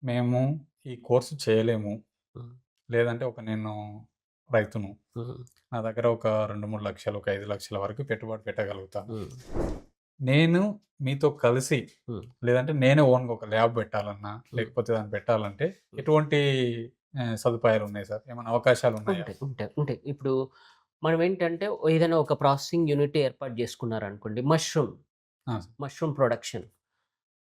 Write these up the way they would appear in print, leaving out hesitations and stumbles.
మేము ఈ కోర్స్ చేయలేము. హ్మ్. లేదంటే నేను రైతును. హ్మ్. నా దగ్గర ఒక 2, 3 లక్షలు, ఒక 5 లక్షల వరకు పెట్టుబడి పెట్టగలుగుతాను. హ్మ్. నేను మీతో కలిసి హ్మ్. లేదంటే నేనే ఓన్‌గా ఒక ల్యాబ్ పెట్టాలన్నా, హ్మ్. లేకపోతే దాన్ని పెట్టాలంటే హ్మ్. ఎటువంటి సదుపాయాలున్నాయి సార్? ఏమైనా అవకాశాలున్నాయా? ఉంటాయి. ఇప్పుడు మనమేంటంటే ఏదైనా ఒక ప్రాసెసింగ్ యూనిట్ ఏర్పాటు జేసుకున్నారనుకోండి. ఆ! Sir. Mushroom production.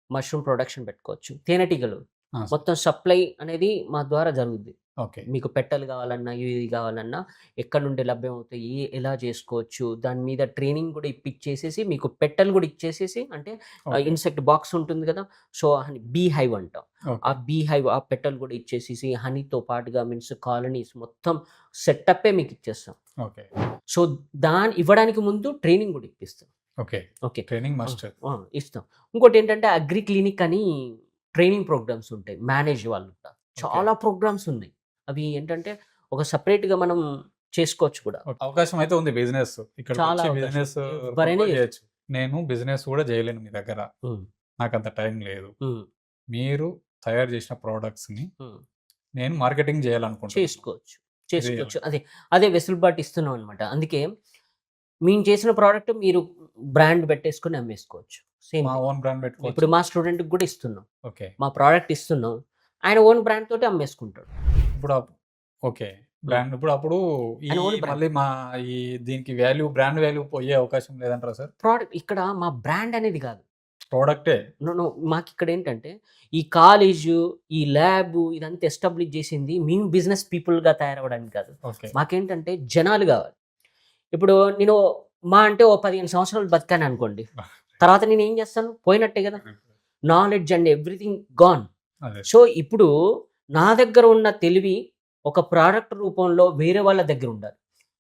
Mushroom production పెట్టుకోవచ్చు. తేనెటీగలు ఆ! సార్. మొత్తం సప్లై అనేది మా ద్వారా జరుగుద్ది. ఓకే. మీకు పెట్టెలు గావాలన్నా, ఇది గావాలన్నా ఎక్కడి నుండి లభ్యమవుతాయి, ఎలా చేసుకోవచ్చు, దాని మీద ట్రైనింగ్ గూడా ఇప్పిచ్చేసేసి, మీకు పెట్టెలు గూడా ఇచ్చేసేసి అంటే ఓకే. ఇన్సెక్ట్ బాక్స్ ఉంటుంది గదా! సో, బీ హైవ్ అంటాం. ఆ ఓకే. బీ హైవ్ ఆ పెట్టెలు గూడా ఇచ్చేసేసి, హనీతో పాటుగా మీన్స్ కాలనీస్ మొత్తం సెటప్పే మీకిచ్చేస్తాం. ఓకే. సో, ఇవ్వడానికి ముందు ట్రైనింగ్ గూడా ఇప్పిస్తాం. ఓకే. ఓకే. ట్రైనింగ్ ఆ! మస్ట్. ఆ! ఇస్తాం. ఇంకోటేంటంటే అగ్రి క్లినిక్ అని ట్రైనింగ్ ప్రోగ్రామ్స్ ఉంటాయి. మేనేజ్ వాళ్ళుంటారు. ఓకే. చాలా ప్రోగ్రామ్స్ ఉన్నాయి. అవి ఏంటంటే ఒక సెపరేట్‌గా మనం చేసుకోవచ్చు కూడా. ఓకే. అవకాశం అయితే ఉంది బిజినెస్. చాలా ఇక్కడికొచ్చి అవకాశం. బిజినెస్ ఎవ్వరైనా ప్రమోట్ చేసుకో జేయొచ్చు. నేను బిజినెస్ గూడా జేయలేను మీ దగ్గర. హ్మ్. నాకంత టైం లేదు. హ్మ్. మీరు తయారు జేసిన ప్రొడక్ట్స్‌ని హ్మ్. నేను మార్కెటింగ్ జేయాలనుకుంటున్నాను. చేసుకోవచ్చు. ఇది చేసుకోవచ్చు. ఎలాగ? అదే వెసులుబాటు ఇస్తున్నాం అన్నమాట. అందుకే మేము చేసిన ప్రొడక్ట్ మీరు బ్రాండ్ పెట్టేసుకొని అమ్మేసుకోవచ్చు. సేమ్ మా థింగ్. ఓన్ బ్రాండ్ ఇప్పుడు పెట్టుకోవచ్చా? మా స్టూడెంట్‌కి గూడా ఇస్తున్నాం. ఓకే. మా ప్రొడక్ట్ ఇస్తున్నాం. ఆయన ఓన్ బ్రాండ్ తోటి అమ్మేసుకుంటాడు. ఇప్పుడు ఓకే. హ్మ్. బ్రాండ్ ఇప్పుడు ఈ ఆయన ఓన్ బ్రాండ్. మళ్ళీ ఈ దీనికి బ్రాండ్ వాల్యూ పోయే అవకాశం లేదంటారా సార్? ఇక్కడ మా బ్రాండ్ అనేది గాదు. ప్రొడక్టే. No, no. మాకిక్కడేంటంటే, ఈ కాలేజు, ఈ ల్యాబు ఇదంతా ఎస్టాబ్లిష్ జేసింది మేము బిజినెస్ పీపుల్‌గా తయారవ్వడానికి కాదు. ఓకే. మాకేంటంటే జనాలు గావాలి. ఇప్పుడు నేను అంటే ఓ 15 సంవత్సరాలు బతికాననుకోండి. తర్వాత నేనేం జేస్తాను? పోయినట్టే గదా! Knowledge and everything gone. అదే. సో, ఇప్పుడు నా దగ్గర ఉన్న తెలివి ఒక ప్రొడక్ట్ రూపంలో వేరే వాళ్ళ దగ్గరుండాలి.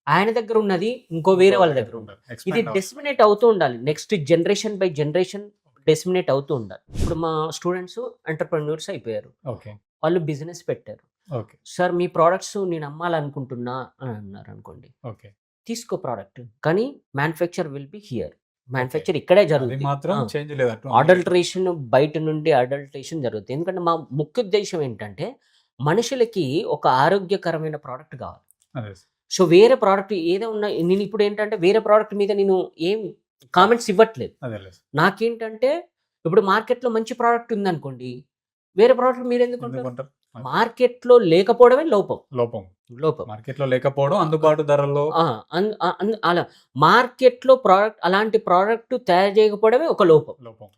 ఆయన దగ్గరున్నది వేరే ఇంకో వాళ్ళ దగ్గర దగ్గరుండాలి. ఉండాలి. ఇది ఎక్స్‌పాండ్ అవ్వాలి. డిస్మినేట్ అవుతూ ఉండాలి. నెక్స్ట్ జనరేషన్ బై జనరేషన్ డిస్మినేట్ అవుతూ ఉండాలి. ఇప్పుడు మా స్టూడెంట్స్ ఎంటర్‌ప్రెన్యూర్స్ అయిపోయారు. ఓకే. వాళ్ళు బిజినెస్ పెట్టారు. ఓకే. సార్ మీ ప్రొడక్ట్స్ నేను అమ్మాలనుకుంటున్నా అని అన్నారనుకోండి. ఓకే. తీసుకో ప్రొడక్ట్. కానీ manufacture will be here. Okay. Manufacture ఇక్కడే అది జరుగుద్ది. మాత్రం ఆ! చేంజ్ లేదు. మీరు అడల్టరేషన్ బయట నుండి అడల్టరేషన్ జరుగుద్ది. ఎందుకంటే మా ముఖ్య ఉద్దేశ్యం ఏంటంటే, మనుషులకి ఒక ఆరోగ్యకరమైన ప్రొడక్ట్ కావాలి. అదే. సో, వేరే ప్రొడక్ట్ ఏదో ఉన్న నేనిప్పుడేంటంటే వేరే ప్రొడక్ట్ మీద నేను ఏం కామెంట్స్ ఇవ్వట్లేదు. అదేలే. నాకేంటంటే ఇప్పుడు మార్కెట్‌లో మంచి ప్రొడక్ట్ ఉందనుకోండి, వేరే ప్రొడక్ట్ మీరెందుకు కొంటారు? ఎందుకంటారు? అదే. మార్కెట్‌లో లేకపోవడమే లోపం. లోపం. లోపం. మార్కెట్‌లో లేకపోవడం, ఆ! అందుబాటు ధరల్లో ఆ! అన్ అన్ అలా మార్కెట్‌లో అలాంటి ప్రొడక్ట్ తయారు చేయకపోవడమే ఒక లోపం. లోపం.